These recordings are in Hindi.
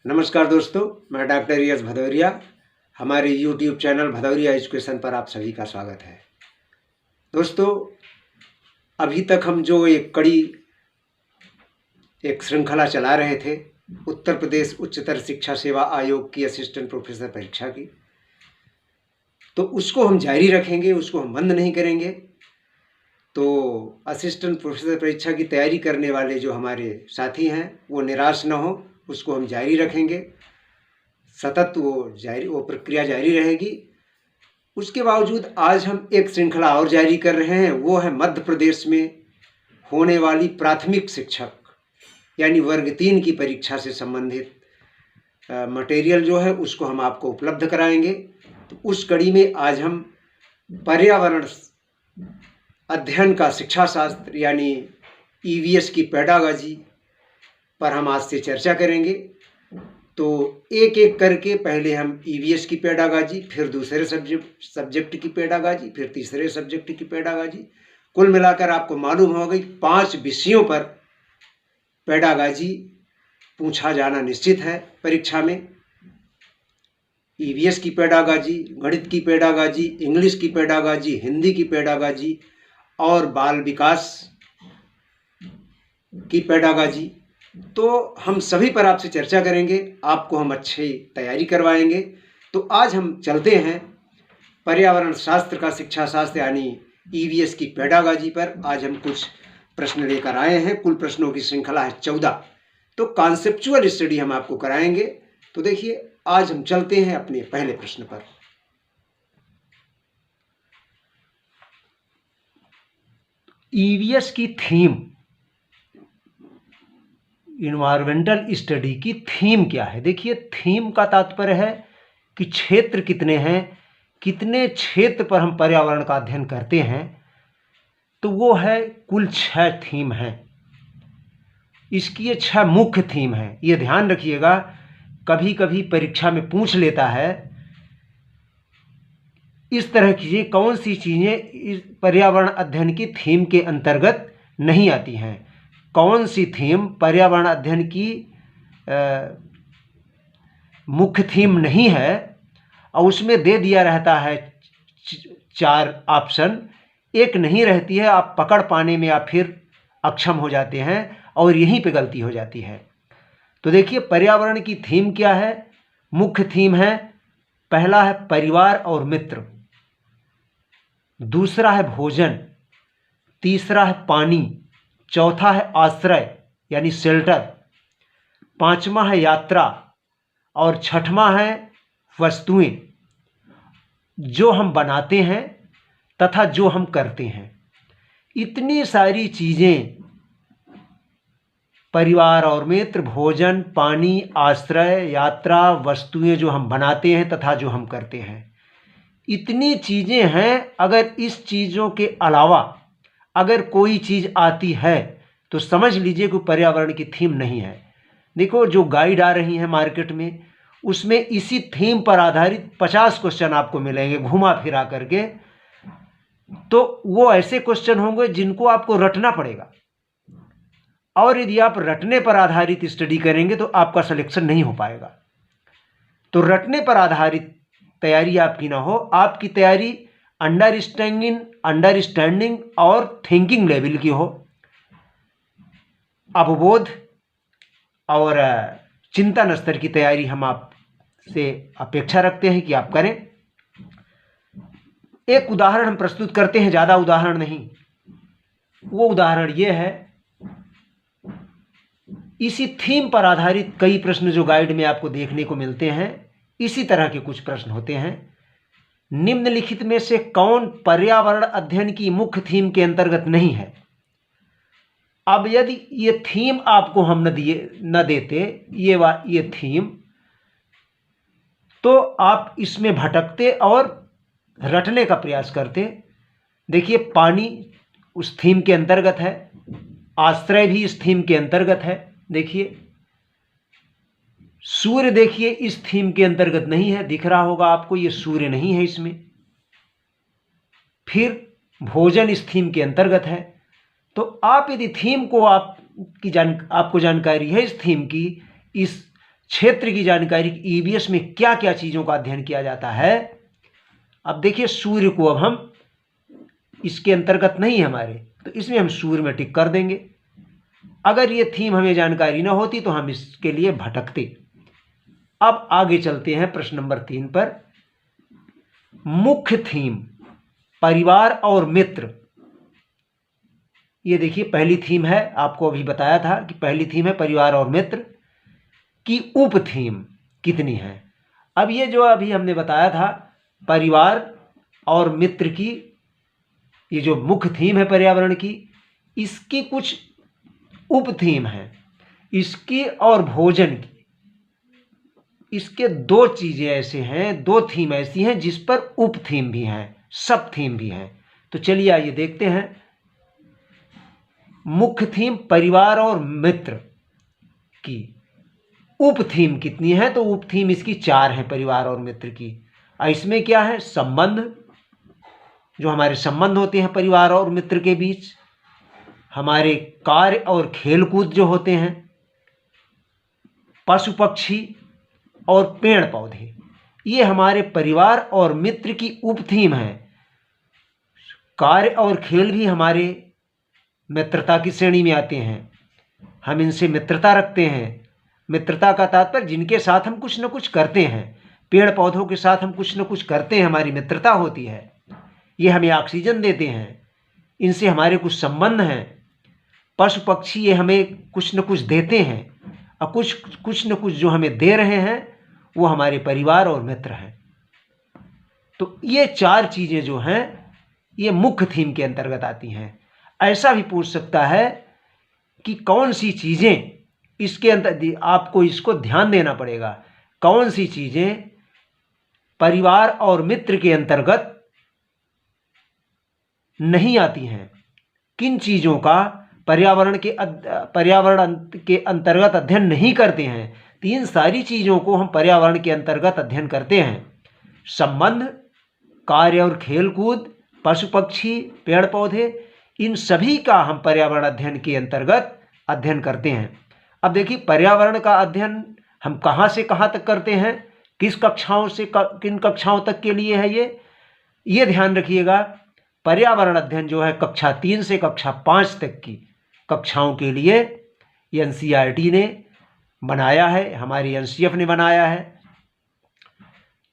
नमस्कार दोस्तों, मैं डॉक्टर यश भदौरिया। हमारे YouTube चैनल भदौरिया एजुकेशन पर आप सभी का स्वागत है। दोस्तों, अभी तक हम जो एक श्रृंखला चला रहे थे उत्तर प्रदेश उच्चतर शिक्षा सेवा आयोग की असिस्टेंट प्रोफेसर परीक्षा की, तो उसको हम जारी रखेंगे, उसको हम बंद नहीं करेंगे। तो असिस्टेंट प्रोफेसर परीक्षा की तैयारी करने वाले जो हमारे साथी हैं वो निराश न हो, उसको हम जारी रखेंगे। सतत वो प्रक्रिया जारी रहेगी। उसके बावजूद आज हम एक श्रृंखला और जारी कर रहे हैं, वो है मध्य प्रदेश में होने वाली प्राथमिक शिक्षक यानी वर्ग 3 की परीक्षा से संबंधित मटेरियल जो है उसको हम आपको उपलब्ध कराएंगे। तो उस कड़ी में आज हम पर्यावरण अध्ययन का शिक्षा शास्त्र यानी EVS की पेडागॉजी पर हम आज से चर्चा करेंगे। तो एक एक करके पहले हम EVS की पेडागॉजी, फिर दूसरे सब्जेक्ट की पेडागॉजी, फिर तीसरे सब्जेक्ट की पेडागॉजी, कुल मिलाकर आपको मालूम हो गई 5 विषयों पर पेडागॉजी पूछा जाना निश्चित है परीक्षा में। EVS की पेडागॉजी, गणित की पेडागॉजी, इंग्लिश की पेडागॉजी, हिंदी की पेडागॉजी और बाल विकास की पेडागॉजी। तो हम सभी पर आपसे चर्चा करेंगे, आपको हम अच्छी तैयारी करवाएंगे। तो आज हम चलते हैं पर्यावरण शास्त्र का शिक्षा शास्त्र यानी EVS की पेडागॉजी पर। आज हम कुछ प्रश्न लेकर आए हैं, कुल प्रश्नों की श्रृंखला है 14। तो कॉन्सेप्चुअल स्टडी हम आपको कराएंगे। तो देखिए, आज हम चलते हैं अपने पहले प्रश्न पर। EVS की थीम, इन्वायरमेंटल स्टडी की थीम क्या है? देखिए, थीम का तात्पर्य है कि क्षेत्र कितने हैं, कितने क्षेत्र पर हम पर्यावरण का अध्ययन करते हैं। तो वो है कुल 6 थीम हैं। इसकी ये 6 मुख्य थीम हैं। ये ध्यान रखिएगा, कभी कभी परीक्षा में पूछ लेता है इस तरह की कौन सी चीज़ें इस पर्यावरण अध्ययन की थीम के अंतर्गत नहीं आती हैं, कौन सी थीम पर्यावरण अध्ययन की मुख्य थीम नहीं है। और उसमें दे दिया रहता है 4 ऑप्शन, एक नहीं रहती है। आप पकड़ पाने में आप फिर अक्षम हो जाते हैं और यहीं पे गलती हो जाती है। तो देखिए, पर्यावरण की थीम क्या है? मुख्य थीम है, पहला है परिवार और मित्र, दूसरा है भोजन, तीसरा है पानी, चौथा है आश्रय यानी शेल्टर, पांचवा है यात्रा और छठवां है वस्तुएं जो हम बनाते हैं तथा जो हम करते हैं। इतनी सारी चीजें, परिवार और मित्र, भोजन, पानी, आश्रय, यात्रा, वस्तुएं जो हम बनाते हैं तथा जो हम करते हैं, इतनी चीजें हैं। अगर इस चीजों के अलावा अगर कोई चीज आती है तो समझ लीजिए कि पर्यावरण की थीम नहीं है। देखो, जो गाइड आ रही है मार्केट में, उसमें इसी थीम पर आधारित 50 क्वेश्चन आपको मिलेंगे घुमा फिरा करके। तो वो ऐसे क्वेश्चन होंगे जिनको आपको रटना पड़ेगा, और यदि आप रटने पर आधारित स्टडी करेंगे तो आपका सिलेक्शन नहीं हो पाएगा। तो रटने पर आधारित तैयारी आपकी ना हो, आपकी तैयारी अंडरस्टैंडिंग और थिंकिंग लेवल की हो। अवबोध और चिंतन स्तर की तैयारी हम आपसे अपेक्षा रखते हैं कि आप करें। एक उदाहरण हम प्रस्तुत करते हैं, ज़्यादा उदाहरण नहीं। वो उदाहरण ये है, इसी थीम पर आधारित कई प्रश्न जो गाइड में आपको देखने को मिलते हैं, इसी तरह के कुछ प्रश्न होते हैं। निम्नलिखित में से कौन पर्यावरण अध्ययन की मुख्य थीम के अंतर्गत नहीं है? अब यदि ये थीम आपको हम न देते ये थीम, तो आप इसमें भटकते और रटने का प्रयास करते। देखिए, पानी उस थीम के अंतर्गत है, आश्रय भी इस थीम के अंतर्गत है। देखिए, सूर्य देखिए इस थीम के अंतर्गत नहीं है, दिख रहा होगा आपको, ये सूर्य नहीं है इसमें। फिर भोजन इस थीम के अंतर्गत है। तो आप यदि थीम को आपको जानकारी है इस थीम की, इस क्षेत्र की जानकारी ईवीएस में क्या क्या चीज़ों का अध्ययन किया जाता है। अब देखिए सूर्य को अब हम इसके अंतर्गत नहीं है हमारे, तो इसमें हम सूर्य में टिक कर देंगे। अगर ये थीम हमें जानकारी ना होती तो हम इसके लिए भटकते। अब आगे चलते हैं प्रश्न नंबर 3 पर। मुख्य थीम परिवार और मित्र। ये देखिए पहली थीम है, आपको अभी बताया था कि पहली थीम है परिवार और मित्र की उप थीम कितनी है। अब ये जो अभी हमने बताया था परिवार और मित्र की, ये जो मुख्य थीम है पर्यावरण की, इसकी कुछ उप थीम है, इसकी और भोजन की। इसके दो चीज़ें ऐसे हैं, दो थीम ऐसी हैं जिस पर उप थीम भी हैं, सब थीम भी हैं। तो चलिए आइए देखते हैं। मुख्य थीम परिवार और मित्र की उप थीम कितनी है, तो उप थीम इसकी 4 है परिवार और मित्र की। इसमें क्या है, संबंध, जो हमारे संबंध होते हैं परिवार और मित्र के बीच, हमारे कार्य और खेलकूद जो होते हैं, पशु पक्षी और पेड़ पौधे, ये हमारे परिवार और मित्र की उप थीम है। कार्य और खेल भी हमारे मित्रता की श्रेणी में आते हैं, हम इनसे मित्रता रखते हैं। मित्रता का तात्पर्य जिनके साथ हम कुछ न कुछ करते हैं, पेड़ पौधों के साथ हम कुछ न कुछ करते हैं, हमारी मित्रता होती है। ये हमें ऑक्सीजन देते हैं, इनसे हमारे कुछ संबंध हैं। पशु पक्षी ये हमें कुछ न कुछ देते हैं, और कुछ न कुछ जो हमें दे रहे हैं वो हमारे परिवार और मित्र हैं। तो ये 4 चीज़ें जो हैं ये मुख्य थीम के अंतर्गत आती हैं। ऐसा भी पूछ सकता है कि कौन सी चीज़ें इसके अंदर, आपको इसको ध्यान देना पड़ेगा, कौन सी चीज़ें परिवार और मित्र के अंतर्गत नहीं आती हैं, किन चीज़ों का पर्यावरण के अंतर्गत अध्ययन नहीं करते हैं। 3 सारी चीज़ों को हम पर्यावरण के अंतर्गत अध्ययन करते हैं। संबंध, कार्य और खेलकूद, पशु पक्षी, पेड़ पौधे, इन सभी का हम पर्यावरण अध्ययन के अंतर्गत अध्ययन करते हैं। अब देखिए पर्यावरण का अध्ययन हम कहाँ से कहाँ तक करते हैं, किस कक्षाओं से किन कक्षाओं तक के लिए है ये ध्यान रखिएगा। पर्यावरण अध्ययन जो है कक्षा 3 से कक्षा 5 तक की कक्षाओं के लिए एनसीईआरटी ने बनाया है, हमारी एनसीएफ ने बनाया है।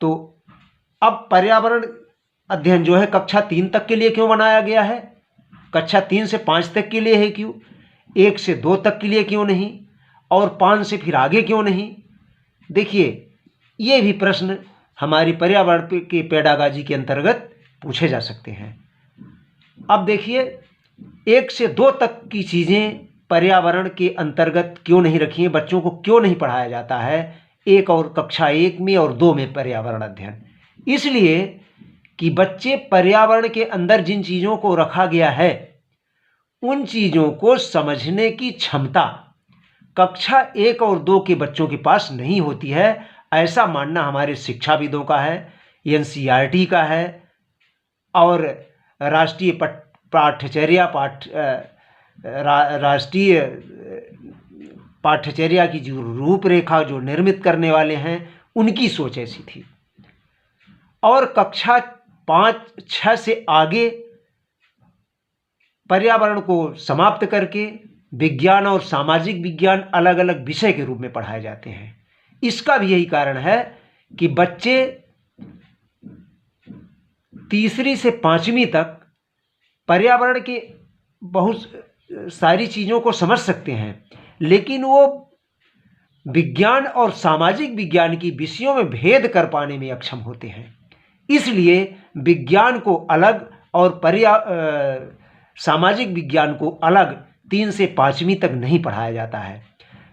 तो अब पर्यावरण अध्ययन जो है कक्षा 3 तक के लिए क्यों बनाया गया है, कक्षा 3 से 5 तक के लिए है क्यों, 1 से 2 तक के लिए क्यों नहीं, और 5 से फिर आगे क्यों नहीं। देखिए ये भी प्रश्न हमारी पर्यावरण के पेडागाजी के अंतर्गत पूछे जा सकते हैं। अब देखिए 1 से 2 तक की चीज़ें पर्यावरण के अंतर्गत क्यों नहीं रखी हैं, बच्चों को क्यों नहीं पढ़ाया जाता है 1 और कक्षा 1 में और 2 में पर्यावरण अध्ययन। इसलिए कि बच्चे पर्यावरण के अंदर जिन चीज़ों को रखा गया है उन चीज़ों को समझने की क्षमता कक्षा 1 और 2 के बच्चों के पास नहीं होती है, ऐसा मानना हमारे शिक्षाविदों का है, एनसीईआरटी का है, और राष्ट्रीय पाठ्यचर्या की जो रूपरेखा जो निर्मित करने वाले हैं उनकी सोच ऐसी थी। और कक्षा 5-6 से आगे पर्यावरण को समाप्त करके विज्ञान और सामाजिक विज्ञान अलग अलग विषय के रूप में पढ़ाए जाते हैं। इसका भी यही कारण है कि बच्चे 3री से 5वीं तक पर्यावरण के बहुत सारी चीज़ों को समझ सकते हैं, लेकिन वो विज्ञान और सामाजिक विज्ञान की विषयों में भेद कर पाने में अक्षम होते हैं। इसलिए विज्ञान को अलग और सामाजिक विज्ञान को अलग 3 से 5वीं तक नहीं पढ़ाया जाता है।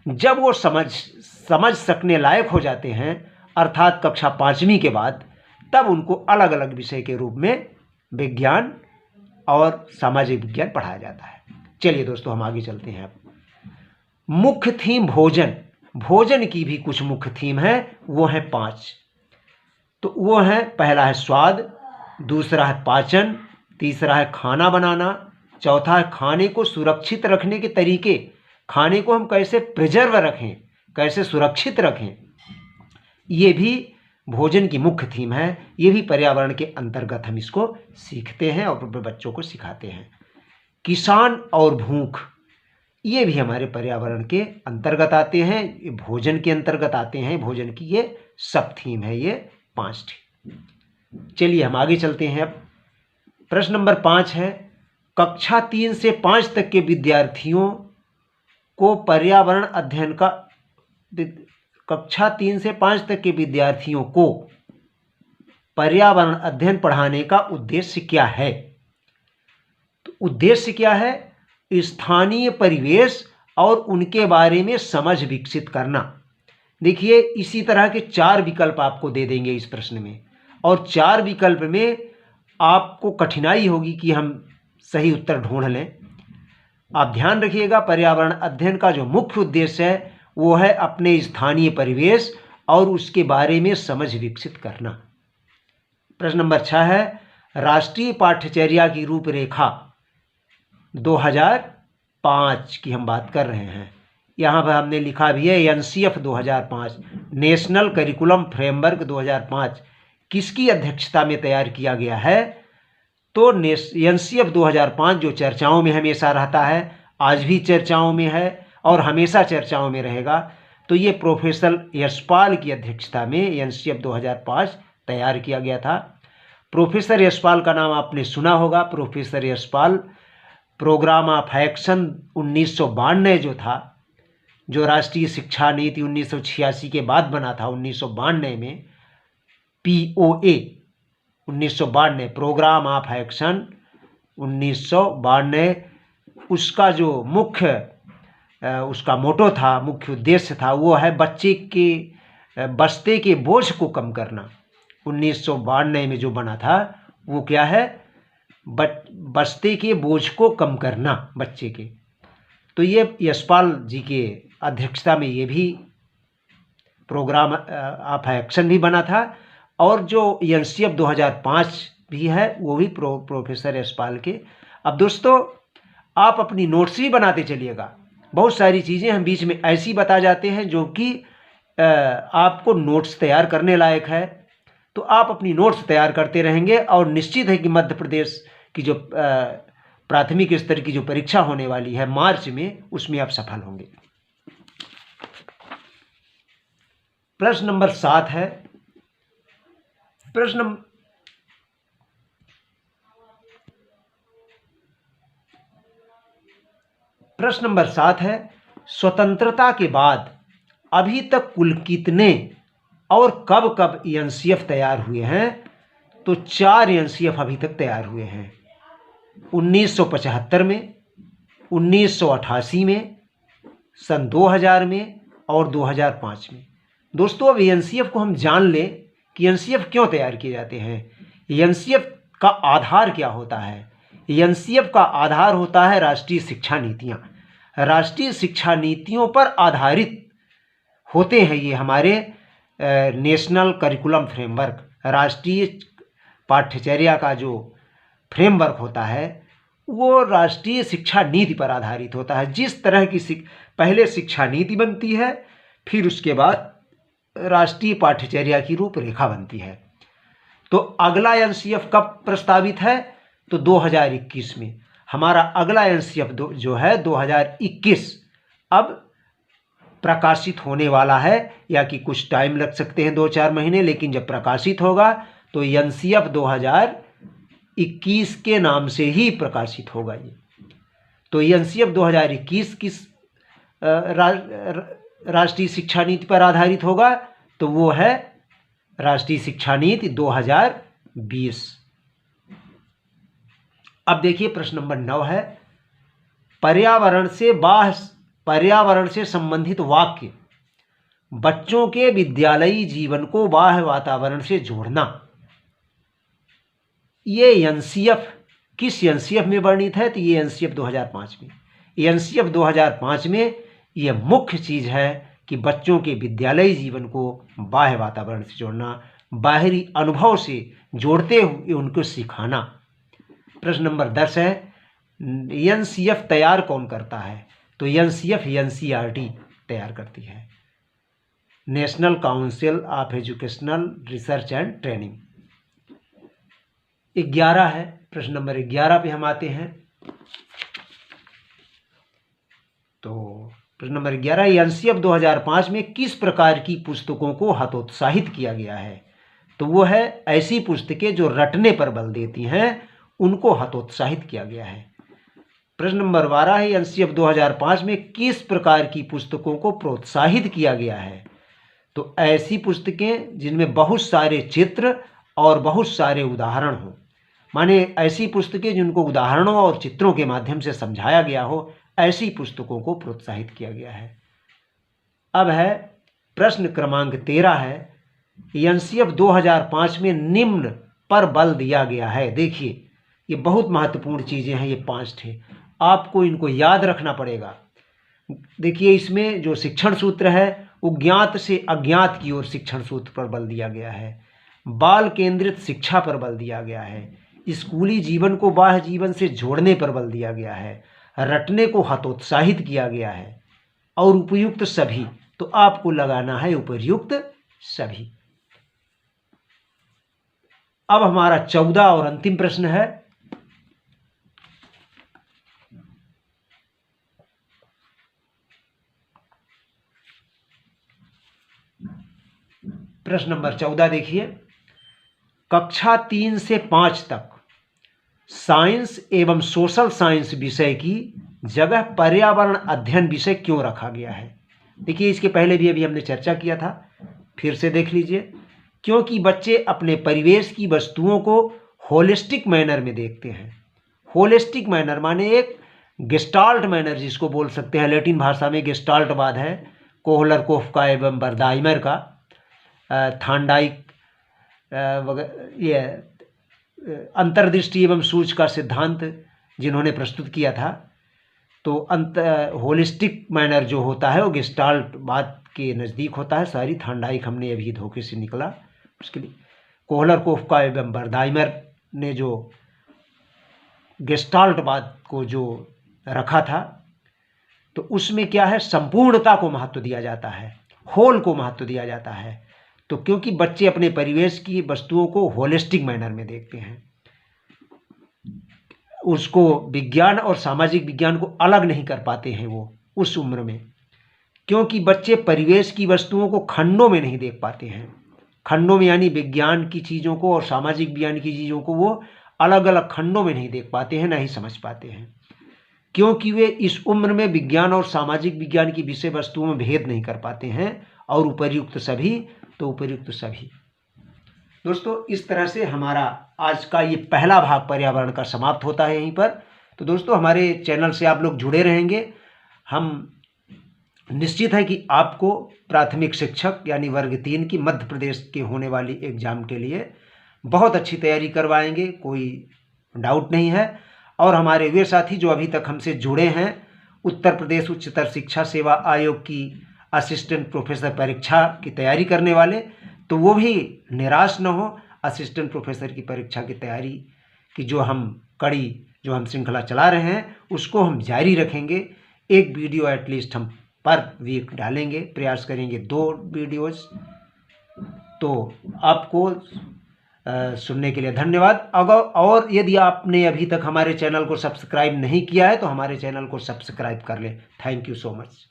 जब वो समझ सकने लायक हो जाते हैं, अर्थात कक्षा 5वीं के बाद, तब उनको अलग अलग विषय के रूप में विज्ञान और सामाजिक विज्ञान पढ़ाया जाता है। चलिए दोस्तों हम आगे चलते हैं। अब मुख्य थीम भोजन, भोजन की भी कुछ मुख्य थीम है, वो है 5। तो वो है, पहला है स्वाद, दूसरा है पाचन, तीसरा है खाना बनाना, चौथा है खाने को सुरक्षित रखने के तरीके, खाने को हम कैसे प्रिजर्व रखें, कैसे सुरक्षित रखें, ये भी भोजन की मुख्य थीम है। ये भी पर्यावरण के अंतर्गत हम इसको सीखते हैं और बच्चों को सिखाते हैं। किसान और भूख, ये भी हमारे पर्यावरण के अंतर्गत आते हैं, ये भोजन के अंतर्गत आते हैं। भोजन की ये सब थीम है, ये 5 थीम। चलिए हम आगे चलते हैं। अब प्रश्न नंबर 5 है, कक्षा 3 से 5 तक के विद्यार्थियों को पर्यावरण अध्ययन का कक्षा 3 से 5 तक के विद्यार्थियों को पर्यावरण अध्ययन पढ़ाने का उद्देश्य क्या है? तो उद्देश्य क्या है? स्थानीय परिवेश और उनके बारे में समझ विकसित करना। देखिए, इसी तरह के 4 विकल्प आपको दे देंगे इस प्रश्न में, और 4 विकल्प में आपको कठिनाई होगी कि हम सही उत्तर ढूंढ लें। आप ध्यान रखिएगा, पर्यावरण अध्ययन का जो मुख्य उद्देश्य है वो है अपने स्थानीय परिवेश और उसके बारे में समझ विकसित करना। प्रश्न नंबर 6 है, राष्ट्रीय पाठ्यचर्या की रूपरेखा 2005 की हम बात कर रहे हैं। यहाँ पर हमने लिखा भी है NCF 2005, नेशनल करिकुलम फ्रेमवर्क 2005, किसकी अध्यक्षता में तैयार किया गया है? तो NCF 2005 जो चर्चाओं में हमेशा रहता है, आज भी चर्चाओं में है और हमेशा चर्चाओं में रहेगा। तो ये प्रोफेसर यशपाल की अध्यक्षता में NCF 2005 तैयार किया गया था। प्रोफेसर यशपाल का नाम आपने सुना होगा। Professor Yashpal programme of action 1992 जो था, जो राष्ट्रीय शिक्षा नीति 1986 के बाद बना था, 1992 में POA 1992, प्रोग्राम ऑफ एक्शन 1992, उसका जो मुख्य उसका मोटो था, मुख्य उद्देश्य था, वो है बस्ते के बोझ को कम करना। 1992 में जो बना था वो क्या है? बस्ते के बोझ को कम करना, बच्चे के। तो ये यशपाल जी के अध्यक्षता में ये भी प्रोग्राम ऑफ एक्शन भी बना था, और जो NCF 2005 भी है वो भी प्रोफेसर यशपाल के। अब दोस्तों, आप अपनी नोट्स भी बनाते चलिएगा। बहुत सारी चीज़ें हम बीच में ऐसी बता जाते हैं जो कि आपको नोट्स तैयार करने लायक है, तो आप अपनी नोट्स तैयार करते रहेंगे और निश्चित है कि मध्य प्रदेश की जो प्राथमिक स्तर की जो परीक्षा होने वाली है मार्च में, उसमें आप सफल होंगे। प्रश्न नंबर 7 है, प्रश्न नंबर 7 है, स्वतंत्रता के बाद अभी तक कुल कितने और कब कब NCF तैयार हुए हैं? तो 4 NCF अभी तक तैयार हुए हैं। 1975 में, 1988 में, सन 2000 में और 2005 में। दोस्तों, अब NCF को हम जान लें कि NCF क्यों तैयार किए जाते हैं। NCF का आधार क्या होता है? NCF का आधार होता है राष्ट्रीय शिक्षा नीतियाँ। राष्ट्रीय शिक्षा नीतियों पर आधारित होते हैं ये हमारे नेशनल करिकुलम फ्रेमवर्क। राष्ट्रीय पाठ्यचर्या का जो फ्रेमवर्क होता है वो राष्ट्रीय शिक्षा नीति पर आधारित होता है। जिस तरह की पहले शिक्षा नीति बनती है, फिर उसके बाद राष्ट्रीय पाठ्यचर्या की रूपरेखा बनती है। तो अगला NCF कब प्रस्तावित है? तो 2021 में। हमारा अगला NCF जो है 2021 अब प्रकाशित होने वाला है, या कि कुछ टाइम लग सकते हैं, 2-4 महीने, लेकिन जब प्रकाशित होगा तो NCF 2021 के नाम से ही प्रकाशित होगा ये। तो NCF 2021 किस राष्ट्रीय शिक्षा नीति पर आधारित होगा? तो वो है राष्ट्रीय शिक्षा नीति 2020। अब देखिए प्रश्न नंबर 9 है, पर्यावरण से संबंधित वाक्य बच्चों के विद्यालयी जीवन को बाह्य वातावरण से जोड़ना। ये NCF किस NCF में वर्णित है? तो ये NCF 2005 में। NCF 2005 में ये मुख्य चीज है कि बच्चों के विद्यालयी जीवन को बाह्य वातावरण से जोड़ना, बाहरी अनुभव से जोड़ते हुए उनको सिखाना। प्रश्न नंबर 10 है, NCF तैयार कौन करता है? तो NCF NCERT तैयार करती है। National council of educational research and training. 11 है, प्रश्न नंबर 11 पे हम आते हैं। तो प्रश्न नंबर 11, एनसीएफ 2005 में किस प्रकार की पुस्तकों को हतोत्साहित किया गया है? तो वो है ऐसी पुस्तकें जो रटने पर बल देती हैं, उनको हतोत्साहित किया गया है। प्रश्न नंबर 12 है, एनसीएफ 2005 में किस प्रकार की पुस्तकों को प्रोत्साहित किया गया है? तो ऐसी पुस्तकें जिनमें बहुत सारे चित्र और बहुत सारे उदाहरण हों, माने ऐसी पुस्तकें जिनको उदाहरणों और चित्रों के माध्यम से समझाया गया हो, ऐसी पुस्तकों को प्रोत्साहित किया गया है। अब है प्रश्न क्रमांक 13 है, एनसीएफ 2005 में निम्न पर बल दिया गया है। देखिए ये बहुत महत्वपूर्ण चीज़ें हैं, ये 5 थे, आपको इनको याद रखना पड़ेगा। देखिए इसमें जो शिक्षण सूत्र है वो ज्ञात से अज्ञात की ओर शिक्षण सूत्र पर बल दिया गया है, बाल केंद्रित शिक्षा पर बल दिया गया है, स्कूली जीवन को बाह्य जीवन से जोड़ने पर बल दिया गया है, रटने को हतोत्साहित किया गया है और उपयुक्त सभी। तो आपको लगाना है उपयुक्त सभी। अब हमारा 14 और अंतिम प्रश्न है, प्रश्न नंबर 14 देखिए, कक्षा 3 से 5 तक साइंस एवं सोशल साइंस विषय की जगह पर्यावरण अध्ययन विषय क्यों रखा गया है? देखिए इसके पहले भी अभी हमने चर्चा किया था, फिर से देख लीजिए। क्योंकि बच्चे अपने परिवेश की वस्तुओं को होलिस्टिक मैनर में देखते हैं। होलिस्टिक मैनर माने एक गेस्टाल्ट मैनर, जिसको बोल सकते हैं लैटिन भाषा में गेस्टाल्टवाद है, कोहलरकोफ का एवं बर्दाइमर का, थांडाइक ये अंतर्दृष्टि एवं सूझ का सिद्धांत जिन्होंने प्रस्तुत किया था। तो होलिस्टिक मैनर जो होता है वो गेस्टाल्टवाद के नज़दीक होता है। सारी थांडाइक हमने अभी धोखे से निकला, उसके लिए कोहलरकोफ का एवं बर्दाइमर ने जो गेस्टाल्टवाद को जो रखा था, तो उसमें क्या है, संपूर्णता को महत्व दिया जाता है, होल को महत्व दिया जाता है। तो क्योंकि बच्चे अपने परिवेश की वस्तुओं को होलिस्टिक मैनर में देखते हैं, उसको विज्ञान और सामाजिक विज्ञान को अलग नहीं कर पाते हैं वो उस उम्र में, क्योंकि बच्चे परिवेश की वस्तुओं को खंडों में नहीं देख पाते हैं। खंडों में यानी विज्ञान की चीज़ों को और सामाजिक विज्ञान की चीज़ों को वो अलग अलग खंडों में नहीं देख पाते हैं, नहीं समझ पाते हैं, क्योंकि वे इस उम्र में विज्ञान और सामाजिक विज्ञान की विषय वस्तुओं में भेद नहीं कर पाते हैं। और उपर्युक्त सभी, तो उपर्युक्त सभी। दोस्तों इस तरह से हमारा आज का ये पहला भाग पर्यावरण का समाप्त होता है यहीं पर। तो दोस्तों हमारे चैनल से आप लोग जुड़े रहेंगे। हम निश्चित है कि आपको प्राथमिक शिक्षक यानी वर्ग 3 की मध्य प्रदेश के होने वाली एग्ज़ाम के लिए बहुत अच्छी तैयारी करवाएंगे, कोई डाउट नहीं है। और हमारे वे साथी जो अभी तक हमसे जुड़े हैं, उत्तर प्रदेश उच्चतर शिक्षा सेवा आयोग की असिस्टेंट प्रोफेसर परीक्षा की तैयारी करने वाले, तो वो भी निराश न हो। असिस्टेंट प्रोफेसर की परीक्षा की तैयारी की जो हम श्रृंखला चला रहे हैं उसको हम जारी रखेंगे। एक वीडियो एटलीस्ट हम पर वीक डालेंगे, प्रयास करेंगे 2 वीडियोज़। तो आपको सुनने के लिए धन्यवाद। और यदि आपने अभी तक हमारे चैनल को सब्सक्राइब नहीं किया है तो हमारे चैनल को सब्सक्राइब कर लें। Thank you so much.